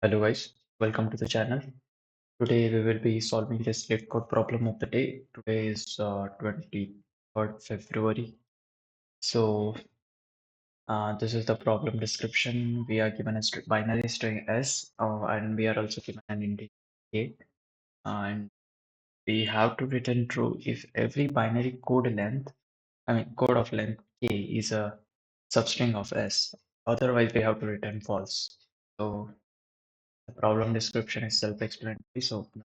Hello guys, welcome to the channel. Today we will be solving this LeetCode problem of the day. Today is 23rd February. So this is the problem description. We are given a binary string S and we are also given an integer A, and we have to return true if every binary code of length K is a substring of S. Otherwise we have to return false. So the problem description is self-explanatory. So the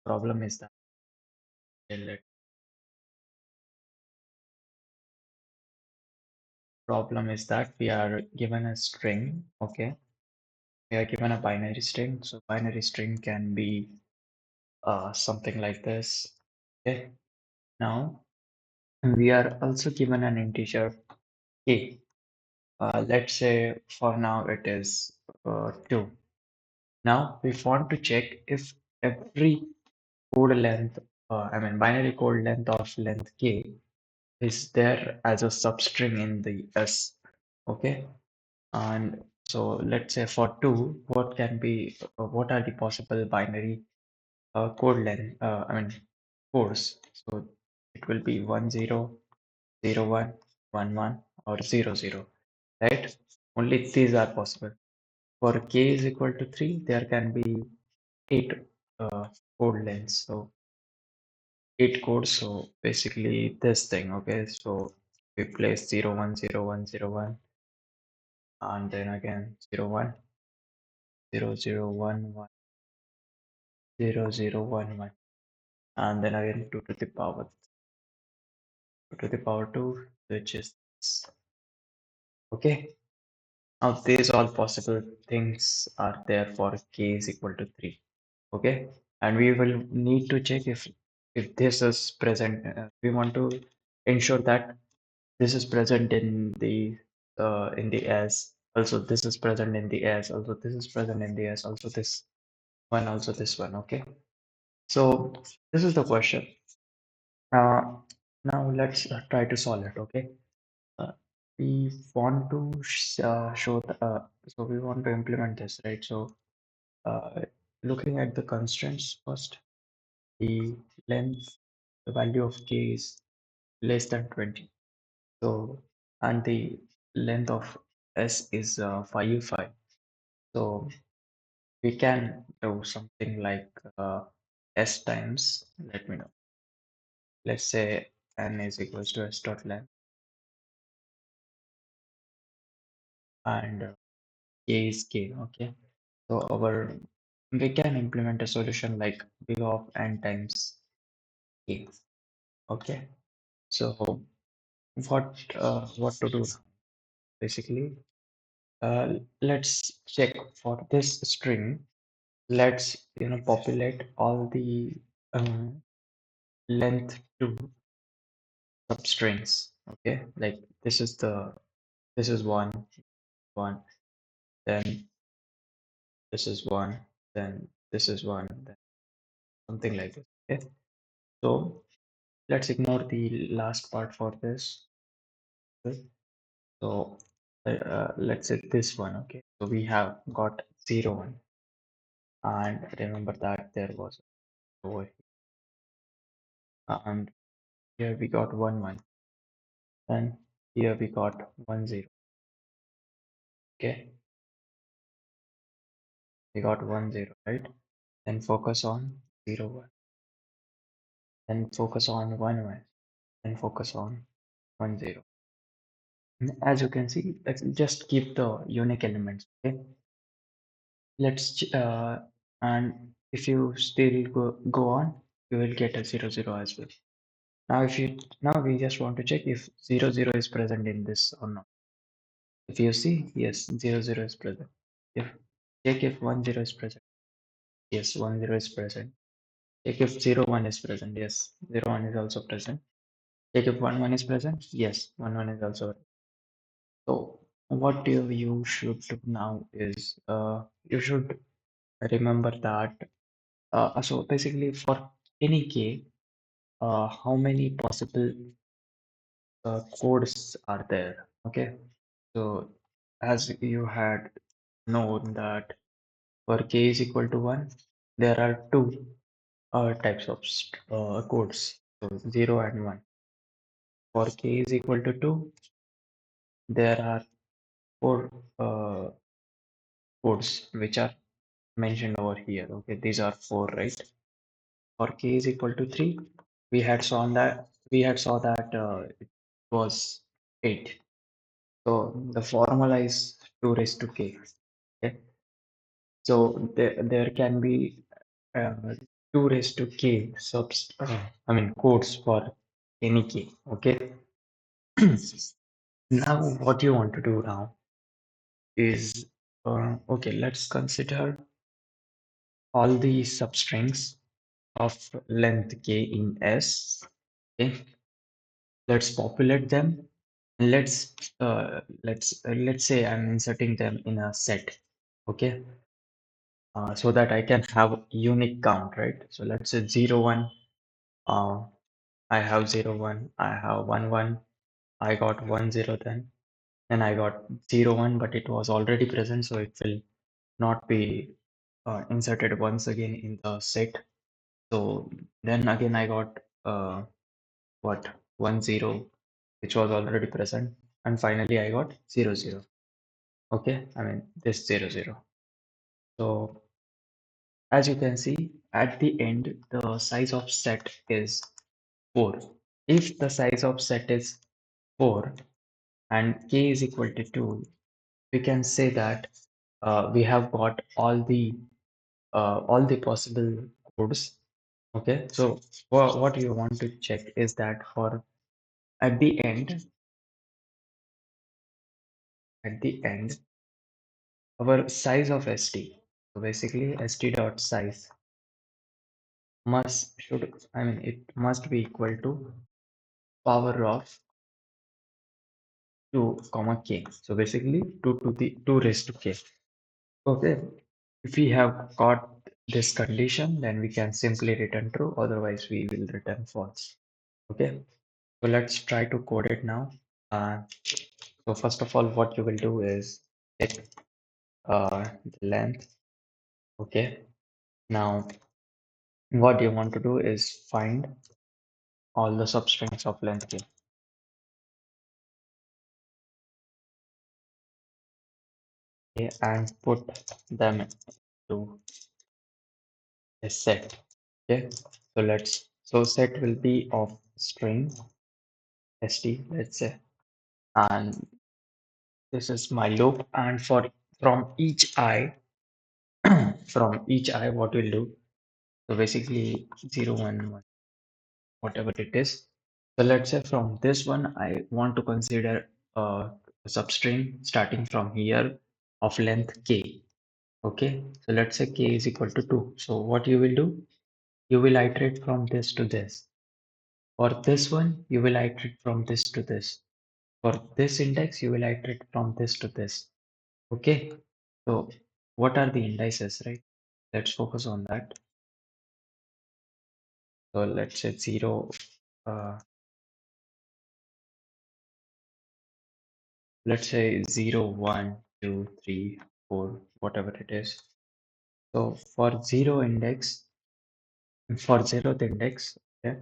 let- problem is that we are given a string. Okay, we are given a binary string. So binary string can be something like this. Okay, now we are also given an integer k. Let's say for now it is 2. Now we want to check if every code length, binary code length of length k is there as a substring in the S. Okay, and so let's say for 2, what are the possible binary code length, codes? So it will be 10, 01, 11, or 00, right? Only these are possible. For k is equal to 3, there can be 8 uh, code lengths. So 8 codes. So basically this thing, okay? So we place 010101, and then again 01, 0011, 0011, and then again 2 to the power 2, which is this. Okay. Now these all possible things are there for k is equal to 3. Okay, and we will need to check if this is present. We want to ensure that this is present in the S. Also, this is present in the S. Also, this is present in the S. Also, this one. Also, this one. Okay. So this is the question. Uh, Now let's try to solve it. Okay. Uh, we want to show so we want to implement this, right? So uh, looking at the constraints first, the length, the value of k is less than 20. So and the length of s is 5. So we can do something like s times. Let me know. Let's say n is equals to s dot length, and k is k. Okay. So we can implement a solution like big of n times k. Okay. So what to do now? Basically, let's check for this string. Let's populate all the um, length to substrings. Okay, like this is one, then this is one, then this is one, then something like this. Okay, so let's ignore the last part for this. Okay? So let's say this one. Okay, so we have got 0, 1, and remember that there was over here, and here we got 1, 1, and here we got 1, 0. Okay, we got 1, 0, right? Then focus on 0, 1, then focus on 1, 1, then focus on 1, 0. As you can see, let's just keep the unique elements. Okay, and if you still go on, you will get a 0, 0 as well. Now we just want to check if 0, 0 is present in this or not. If you see, yes, 0, 0 is present. If check if 1, 0 is present. Yes, 1, 0 is present. Check if 0, 1 is present. Yes, 0, 1 is also present. Check if 1, 1 is present. Yes, 1, 1 is also. So what you should do now is you should remember that. So basically, for any k, how many possible codes are there? Okay, so as you had known that For k is equal to 1, there are two types of codes, so 0 and 1. For k is equal to 2, there are four codes which are mentioned over here. Okay, these are four, right? For k is equal to 3, we had saw that it was 8. So the formula is 2 raised to k. Okay, so there can be uh, 2 raised to k codes for any k. Okay. Now what you want to do now is okay, let's consider all the substrings of length k in S. Okay, let's populate them. Let's say I'm inserting them in a set. Okay, so that I can have unique count, right? So let's say 0 1. Uh, I have 0 1. I have 1 1. I got 1 0 then. Then I got 0 1, but it was already present, so it will not be inserted once again in the set. So then again I got what 1 0, which was already present, and finally I got 0 0. Okay, I mean this 0 0. So as you can see at the end, the size of set is 4. If the size of set is 4 and k is equal to 2, we can say that we have got all the possible codes. Okay, so what you want to check is that for at the end, at the end, our size of st. So basically, st dot size it must be equal to power of 2 comma k. So basically 2 to the 2 raised to k. Okay, if we have got this condition, then we can simply return true, otherwise we will return false. Okay, so let's try to code it now. So first of all, what you will do is check the length. Okay, now what you want to do is find all the substrings of length k. Okay, and put them to a set. Okay, so set will be of string st, let's say, and this is my loop, and from each I from each I what we'll do, so basically 0 1 1, whatever it is. So let's say from this one I want to consider a substring starting from here of length k. Okay, so let's say k is equal to 2. So what you will do, you will iterate from this to this. For this one, you will iterate from this to this. For this index, you will iterate from this to this. Okay, so what are the indices, right? Let's focus on that. So let's say 0, let's say 0 1 2 3 4, whatever it is. So for 0th index, okay,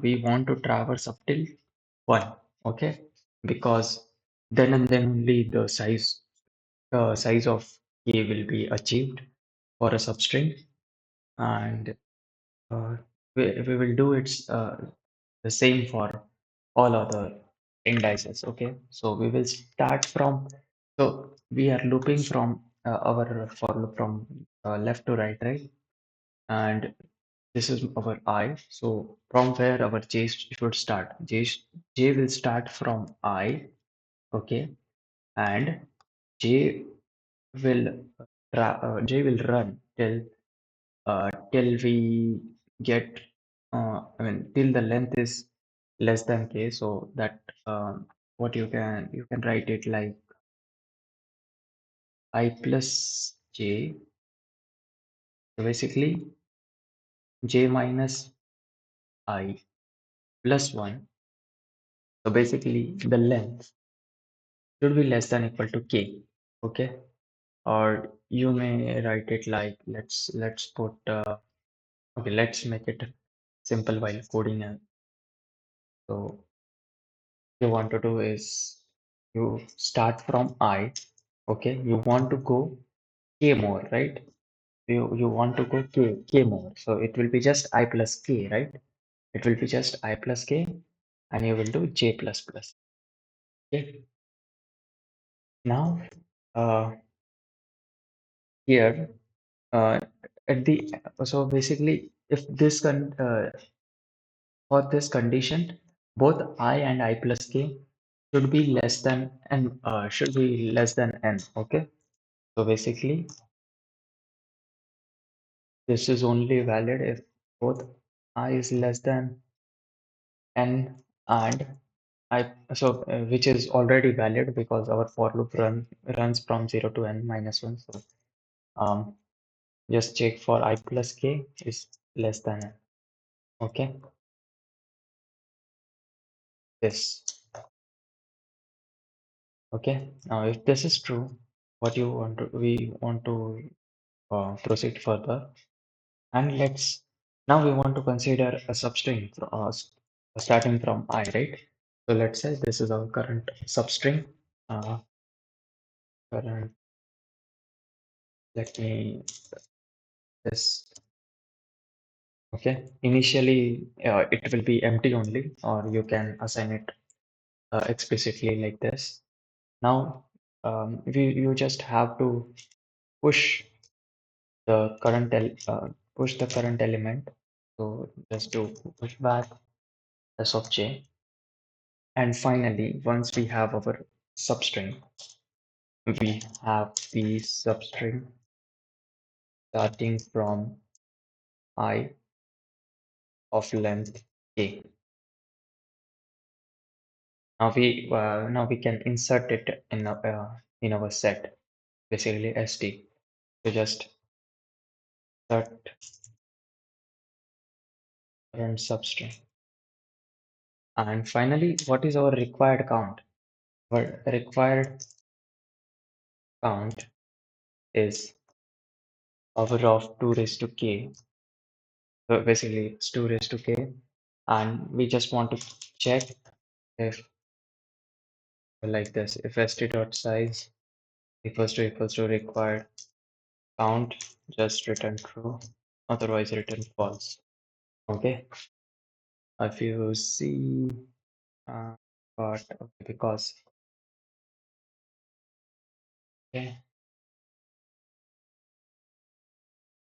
we want to traverse up till 1. Okay, because then and then only the size of k will be achieved for a substring, and uh, we will do the same for all other indices. Okay, so we will start from, so we are looping from our for loop from left to right, right? And this is our I. So from where our j should start, j will start from I. Okay, and j will j will run till we get till the length is less than k. So that what you can write it like I plus j. So basically j minus I plus 1. So basically the length should be less than equal to k. Okay, or you may write it like let's put okay, let's make it simple while coding. And so you want to do is you start from I. Okay, you want to go k more, right? You want to go k more, so it will be just I plus k, right? It will be just I plus k, and you will do j plus plus. Okay, now uh, here uh, at the so basically if this for this condition, both I and I plus k should be less than n, should be less than n. Okay, so basically this is only valid if both I is less than n and I, so which is already valid because our for loop runs from 0 to n minus 1. So um, just check for I plus k is less than n. Okay, this. Okay, now if this is true, what you want to we want to proceed further, and let's now we want to consider a substring starting from I, right? So let's say this is our current substring. Current, let me this. Okay, initially it will be empty only, or you can assign it explicitly like this. Now you just have to push the push the current element. So just to push back s of j. And finally, once we have our substring, we have the substring starting from I of length k. Now we can insert it in our set, basically st. So just set current substring. And finally, what is our required count? Our required count is power of 2 raised to k. So basically, it's 2 raised to k. And we just want to check if like this, if st dot size equals to required count, just return true, otherwise return false. Okay, if you see, but okay, because okay,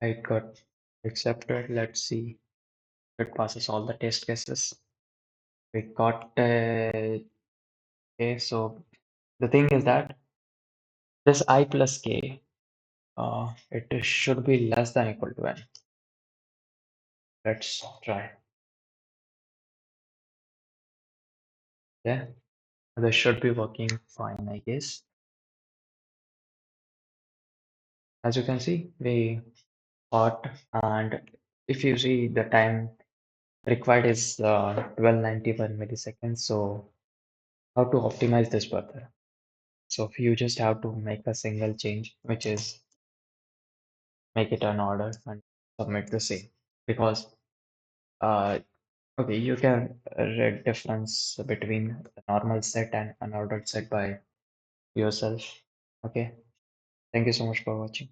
it got accepted. Let's see if it passes all the test cases. We got okay. So the thing is that this I plus k, it should be less than equal to n. Let's try. Yeah, this should be working fine, I guess. As you can see, we got, and if you see the time required is 1291 milliseconds. So how to optimize this further? So if you just have to make a single change, which is make it an order and submit the same, because uh, okay, you can read difference between the normal set and unordered set by yourself. Okay, thank you so much for watching.